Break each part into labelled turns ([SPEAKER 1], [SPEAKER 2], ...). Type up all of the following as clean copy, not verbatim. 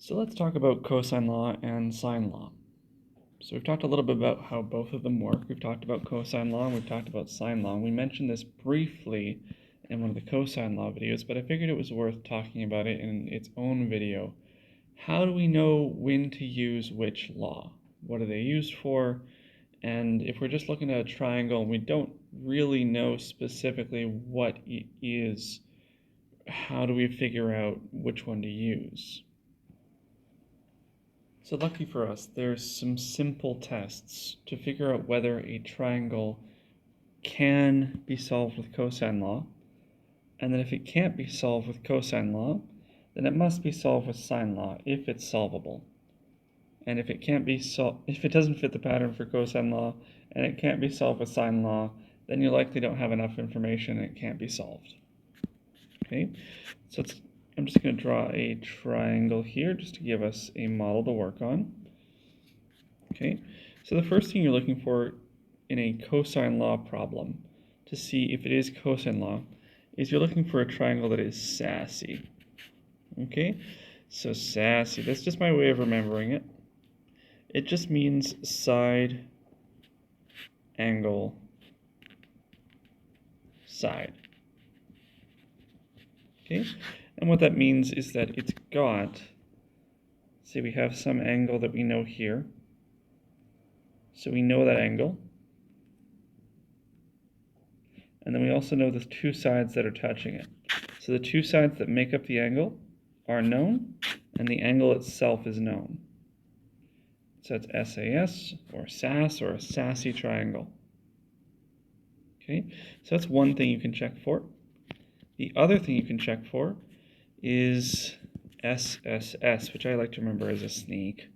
[SPEAKER 1] So let's talk about cosine law and sine law. So we've talked a little bit about how both of them work. We've talked about cosine law and we've talked about sine law. We mentioned this briefly in one of the cosine law videos, but I figured it was worth talking about it in its own video. How do we know when to use which law? What are they used for? And if we're just looking at a triangle and we don't really know specifically what it is, how do we figure out which one to use? So lucky for us, there's some simple tests to figure out whether a triangle can be solved with cosine law, and then if it can't be solved with cosine law, then it must be solved with sine law if it's solvable. And if it can't be if it doesn't fit the pattern for cosine law and it can't be solved with sine law, then you likely don't have enough information and it can't be solved. Okay, so I'm just going to draw a triangle here just to give us a model to work on. Okay, so the first thing you're looking for in a cosine law problem to see if it is cosine law is you're looking for a triangle that is Sassy. Okay, so Sassy, that's just my way of remembering it. It just means side, angle, side. Okay, and what that means is that it's got, say we have some angle that we know here. So we know that angle. And then we also know the two sides that are touching it. So the two sides that make up the angle are known, and the angle itself is known. So it's SAS, or SAS, or a Sassy triangle. Okay, so that's one thing you can check for. The other thing you can check for is SSS, which I like to remember as a snake.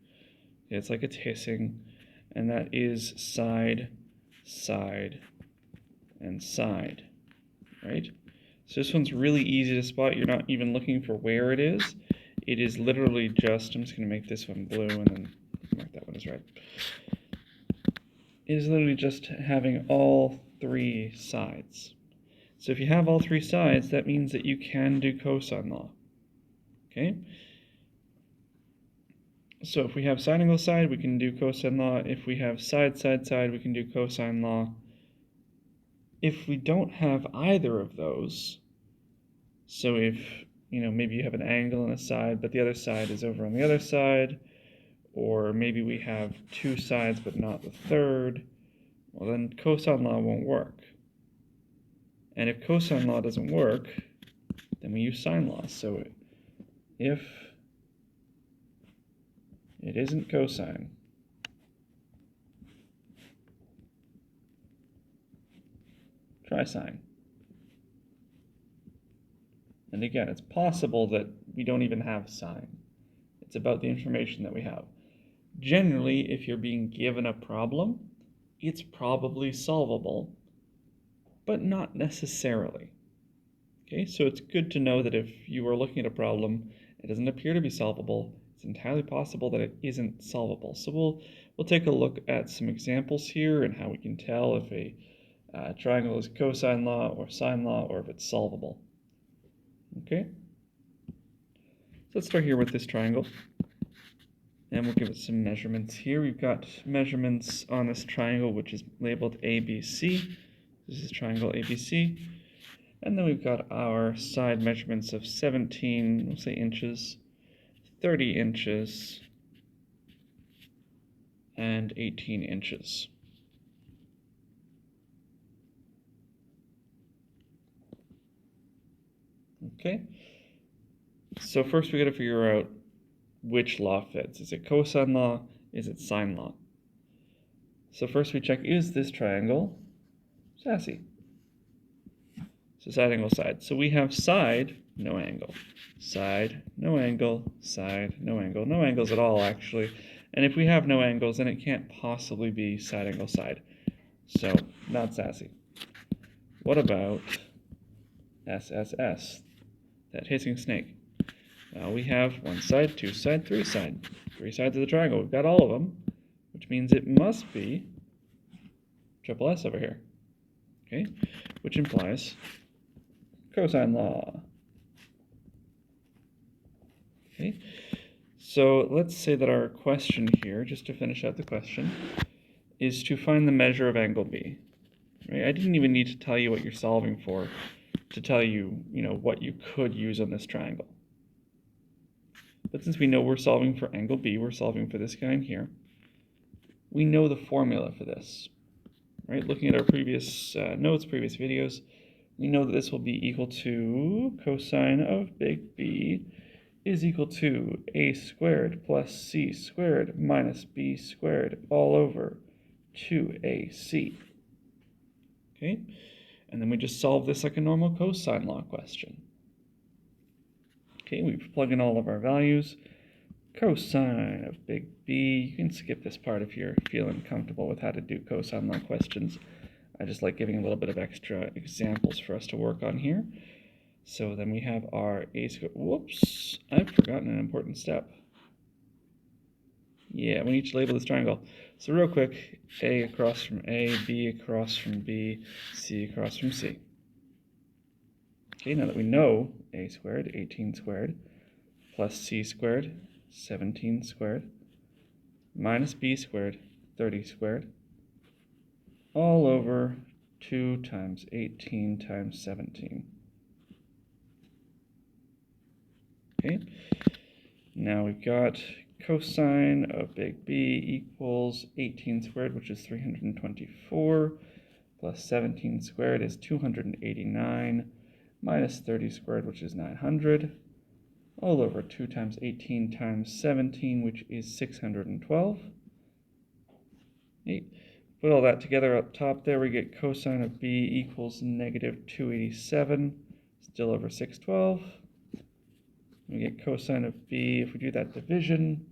[SPEAKER 1] It's like it's hissing, and that is side, side, and side, right? So this one's really easy to spot. You're not even looking for where it is. It is literally just, I'm just going to make this one blue and then mark that one as red. It is literally just having all three sides. So if you have all three sides, that means that you can do cosine law. Okay? So if we have sine angle side, we can do cosine law. If we have side, side, side, we can do cosine law. If we don't have either of those, so if, maybe you have an angle on a side, but the other side is over on the other side, or maybe we have two sides but not the third, well then cosine law won't work. And if cosine law doesn't work, then we use sine law. So if it isn't cosine, try sine. And again, it's possible that we don't even have sine. It's about the information that we have. Generally, if you're being given a problem, it's probably solvable, but not necessarily. Okay, so it's good to know that if you are looking at a problem, it doesn't appear to be solvable, it's entirely possible that it isn't solvable. So we'll take a look at some examples here and how we can tell if a triangle is cosine law or sine law or if it's solvable. Okay, so let's start here with this triangle. And we'll give it some measurements here. We've got measurements on this triangle, which is labeled ABC. This is triangle ABC. And then we've got our side measurements of 17, we'll say inches, 30 inches, and 18 inches. Okay, so first we got to figure out which law fits. Is it cosine law? Is it sine law? So first we check, is this triangle Sassy? So side, angle, side. So we have side, no angle. Side, no angle. Side, no angle. No angles at all, actually. And if we have no angles, then it can't possibly be side, angle, side. So, not Sassy. What about SSS, that hissing snake? Well, we have one side, two side, three side. Three sides of the triangle. We've got all of them, which means it must be triple S over here. Okay, which implies cosine law. Okay, So let's say that our question here, just to finish out the question, is to find the measure of angle B. Right? I didn't even need to tell you what you're solving for to tell you, what you could use on this triangle. But since we know we're solving for angle B, we're solving for this guy in here, we know the formula for this. Right? Looking at our previous notes, previous videos, we know that this will be equal to cosine of big B is equal to a squared plus c squared minus b squared all over 2ac. Okay? And then we just solve this like a normal cosine law question. Okay, we plug in all of our values. Cosine of big B, you can skip this part if you're feeling comfortable with how to do cosine law questions. I just like giving a little bit of extra examples for us to work on here. So then we have our a squared. Whoops, I've forgotten an important step. Yeah, we need to label this triangle. So real quick, A across from A, B across from B, C across from C. Okay, now that we know A squared, 18 squared, plus C squared, 17 squared, minus B squared, 30 squared, all over 2 times 18 times 17. Okay, now we've got cosine of big B equals 18 squared, which is 324, plus 17 squared is 289, minus 30 squared, which is 900, all over 2 times 18 times 17, which is 612. Put all that together up top there, we get cosine of B equals negative 287, still over 612. We get cosine of B, if we do that division,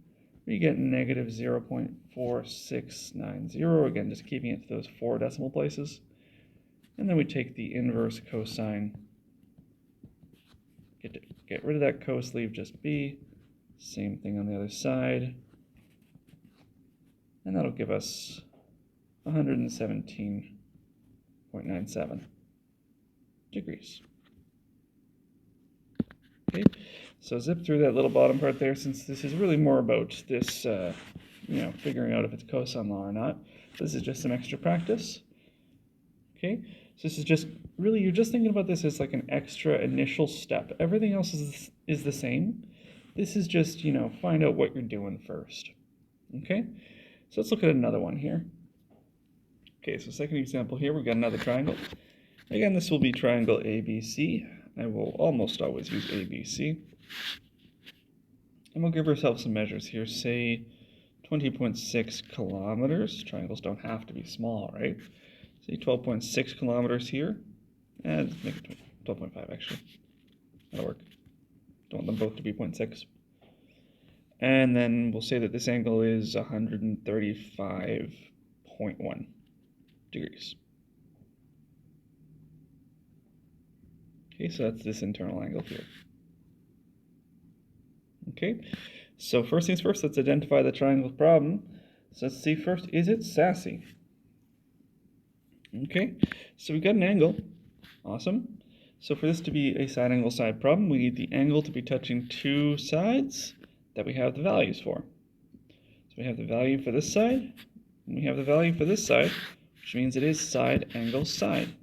[SPEAKER 1] we get negative 0.4690, again just keeping it to those 4 decimal places. And then we take the inverse cosine, get rid of that cos, leave just B, same thing on the other side, and that'll give us 117.97 degrees. Okay, so zip through that little bottom part there, since this is really more about this, figuring out if it's cosine law or not. This is just some extra practice. Okay, so this is just, really, you're just thinking about this as like an extra initial step. Everything else is the same. This is just, find out what you're doing first. Okay, so let's look at another one here. Okay, so second example here, we've got another triangle. Again, this will be triangle ABC. I will almost always use ABC. And we'll give ourselves some measures here, say 20.6 kilometers. Triangles don't have to be small, right? Say 12.6 kilometers here. And let's make it 12.5 actually. That'll work. Don't want them both to be 0.6. And then we'll say that this angle is 135.1 degrees. Okay, so that's this internal angle here. Okay, so first things first, let's identify the triangle problem. So let's see first, is it Sassy? Okay, so we've got an angle. Awesome. So for this to be a side angle side problem, we need the angle to be touching 2 sides that we have the values for. So we have the value for this side, and we have the value for this side, which means it is side angle side.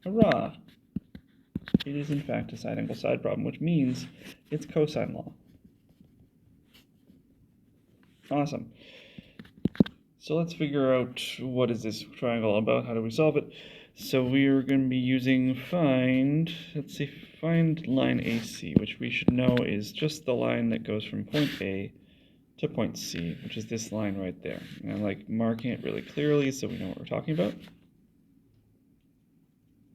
[SPEAKER 1] Hurrah! It is in fact a side angle side problem, which means it's cosine law. Awesome. So let's figure out what is this triangle about, how do we solve it. So we're going to be using find line AC, which we should know is just the line that goes from point A to point C, which is this line right there. And I'm like marking it really clearly so we know what we're talking about.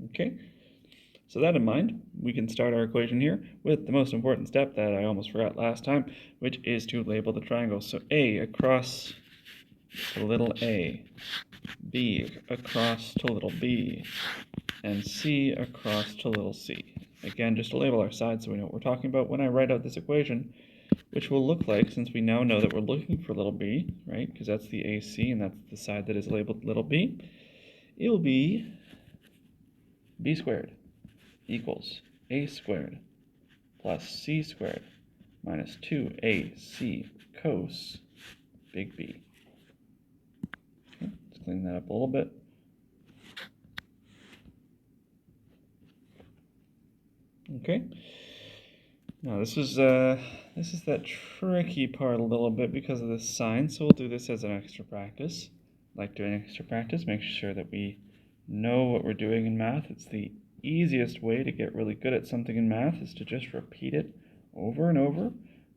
[SPEAKER 1] Okay. So that in mind, we can start our equation here with the most important step that I almost forgot last time, which is to label the triangle. So A across to little a, B across to little b, and C across to little c. Again, just to label our sides so we know what we're talking about when I write out this equation, which will look like, since we now know that we're looking for little b, right, because that's the AC and that's the side that is labeled little b, it will be b squared equals a squared plus c squared minus 2ac cos big B. Okay, let's clean that up a little bit. Okay. Now this is that tricky part a little bit because of the sign, so we'll do this as an extra practice. Like doing extra practice, make sure that we know what we're doing in math. It's the easiest way to get really good at something in math is to just repeat it over and over.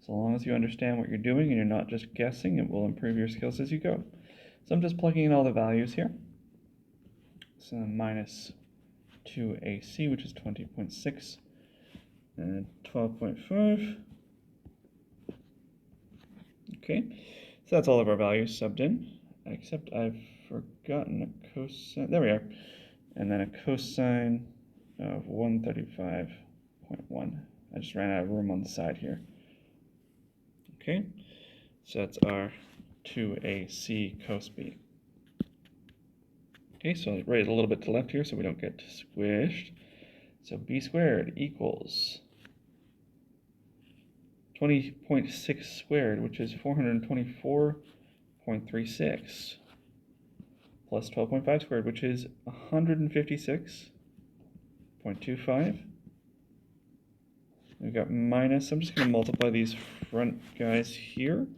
[SPEAKER 1] So long as you understand what you're doing and you're not just guessing, it will improve your skills as you go. So I'm just plugging in all the values here. So minus 2ac, which is 20.6, and 12.5. Okay, so that's all of our values subbed in, except I've forgotten a cosine. There we are. And then a cosine of 135.1. I just ran out of room on the side here. Okay, so that's our 2ac cos b. Okay, so I'll write it a little bit to the left here so we don't get squished. So b squared equals 20.6 squared, which is 424.36, plus 12.5 squared, which is 156.25. We've got minus, I'm just going to multiply these front guys here.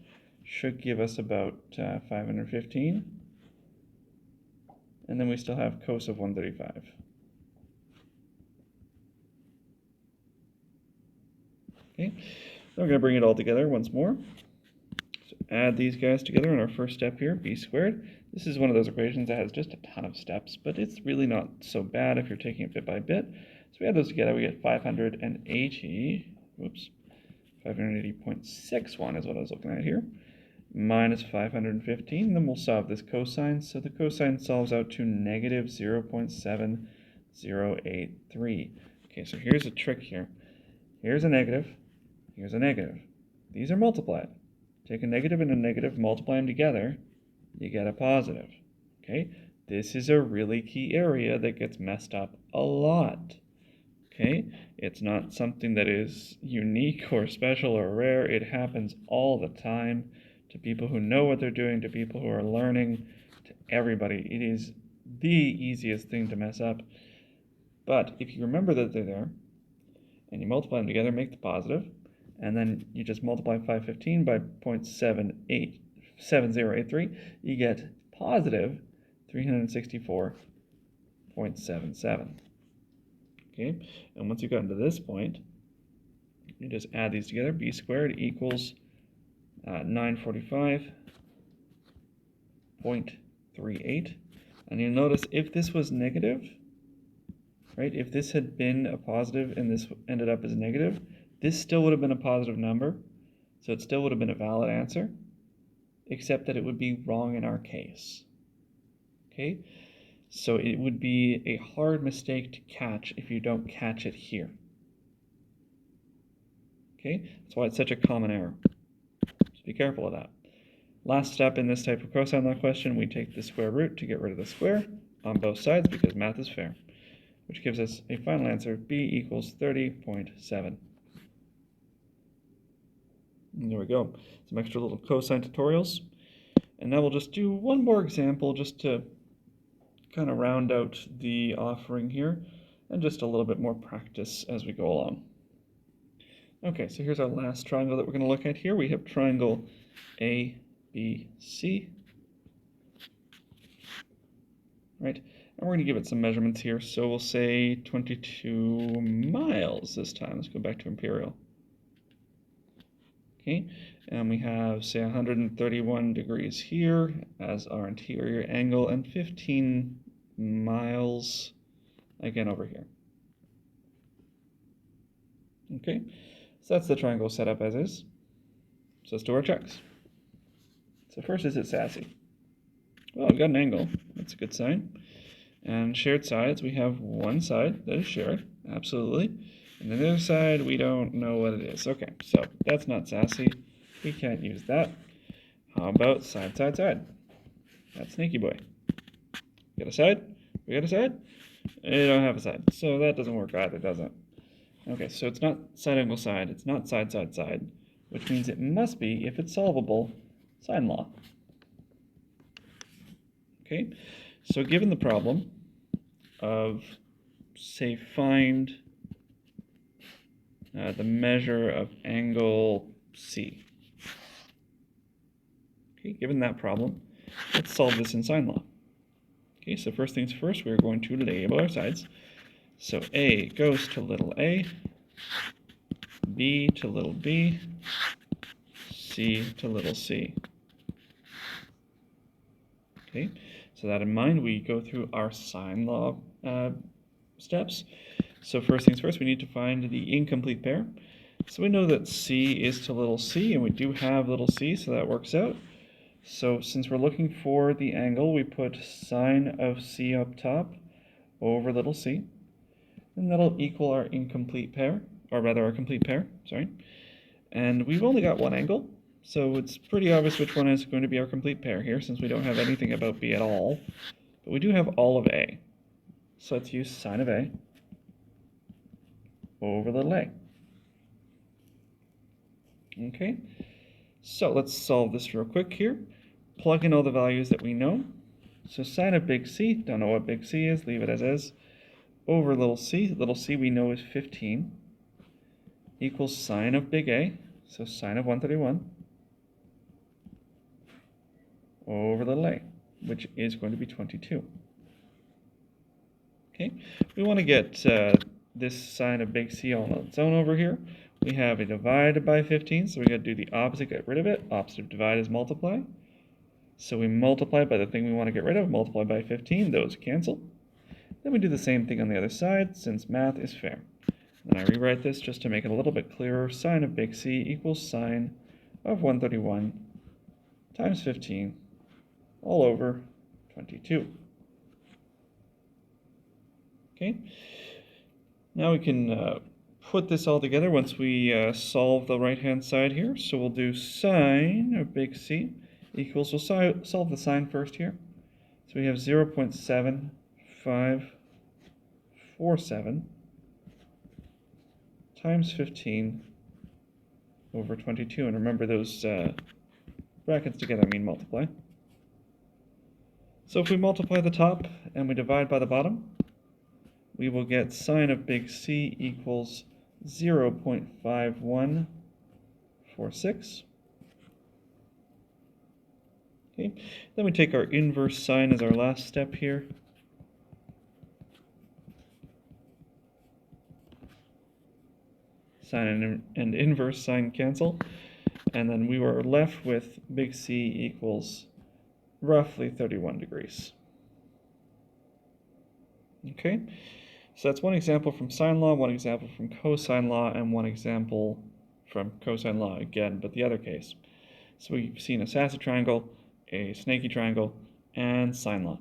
[SPEAKER 1] Should give us about 515. And then we still have cos of 135. Okay, then we're going to bring it all together once more. So add these guys together in our first step here, b squared. This is one of those equations that has just a ton of steps, but it's really not so bad if you're taking it bit by bit. So we add those together, we get 580.61 is what I was looking at here, minus 515. Then we'll solve this cosine. So the cosine solves out to negative 0.7083. Okay, so here's a trick here. Here's a negative. Here's a negative. These are multiplied. Take a negative and a negative, multiply them together, you get a positive. Okay, this is a really key area that gets messed up a lot. Okay, it's not something that is unique or special or rare. It happens all the time to people who know what they're doing, to people who are learning, to everybody. It is the easiest thing to mess up. But if you remember that they're there, and you multiply them together, make the positive, and then you just multiply 515 by 0.7083, you get positive 364.77. Okay, and once you've gotten to this point, you just add these together. B squared equals 945.38. And you'll notice if this was negative, right, if this had been a positive and this ended up as a negative, this still would have been a positive number, so it still would have been a valid answer, except that it would be wrong in our case. Okay, so it would be a hard mistake to catch if you don't catch it here. Okay, that's why it's such a common error. So be careful of that. Last step in this type of cosine law question, we take the square root to get rid of the square on both sides because math is fair, which gives us a final answer, b equals 30.7. And there we go. Some extra little cosine tutorials. And now we'll just do one more example just to kind of round out the offering here, and just a little bit more practice as we go along. Okay, so here's our last triangle that we're going to look at here. We have triangle ABC. Right? And we're going to give it some measurements here. So we'll say 22 miles this time. Let's go back to imperial. Okay, and we have, say, 131 degrees here as our interior angle, and 15 miles again over here. Okay, so that's the triangle set up as is. So let's do our checks. So first, is it Sassy? Well, we've got an angle. That's a good sign. And shared sides, we have one side that is shared, absolutely. And the other side, we don't know what it is. Okay, so that's not Sassy. We can't use that. How about side, side, side? That's sneaky boy. Got a side? We got a side? We don't have a side. So that doesn't work either, does it? Okay, so it's not side angle side. It's not side, side, side. which means it must be, if it's solvable, sine law. Okay, so given the problem of, say, find the measure of angle C. Okay, given that problem, let's solve this in sine law. Okay, so first things first, we're going to label our sides. So A goes to little a, B to little b, C to little c. Okay, so that in mind, we go through our sine law steps. So first things first, we need to find the incomplete pair. So we know that C is to little c, and we do have little c, so that works out. So since we're looking for the angle, we put sine of c up top over little c, and that'll equal our incomplete pair, or rather our complete pair, sorry. And we've only got one angle, so it's pretty obvious which one is going to be our complete pair here, since we don't have anything about b at all. But we do have all of a. So let's use sine of a over little a. Okay, so let's solve this real quick here. Plug in all the values that we know. So sine of big C, don't know what big C is, leave it as is, over little c we know is 15, equals sine of big A, so sine of 131, over little a, which is going to be 22. Okay, we want to get this sine of big C on its own over here. We have a divided by 15, so we got to do the opposite, get rid of it. Opposite of divide is multiply. So we multiply by the thing we want to get rid of, multiply by 15, those cancel. Then we do the same thing on the other side, since math is fair. And I rewrite this just to make it a little bit clearer. Sine of big C equals sine of 131 times 15 all over 22. Okay, now we can put this all together once we solve the right-hand side here. So we'll do sine of big C equals, we'll solve the sine first here. So we have 0.7547 times 15 over 22. And remember, those brackets together mean multiply. So if we multiply the top and we divide by the bottom, we will get sine of big C equals 0.5146. Okay, then we take our inverse sine as our last step here. Sine and inverse sine cancel, and then we were left with big C equals roughly 31 degrees. Okay, so that's one example from sine law, one example from cosine law, and one example from cosine law again, but the other case. So we've seen a Sassy triangle, a snaky triangle, and sine law.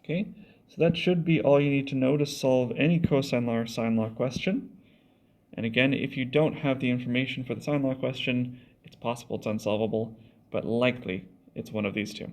[SPEAKER 1] Okay, so that should be all you need to know to solve any cosine law or sine law question. And again, if you don't have the information for the sine law question, it's possible it's unsolvable, but likely it's one of these two.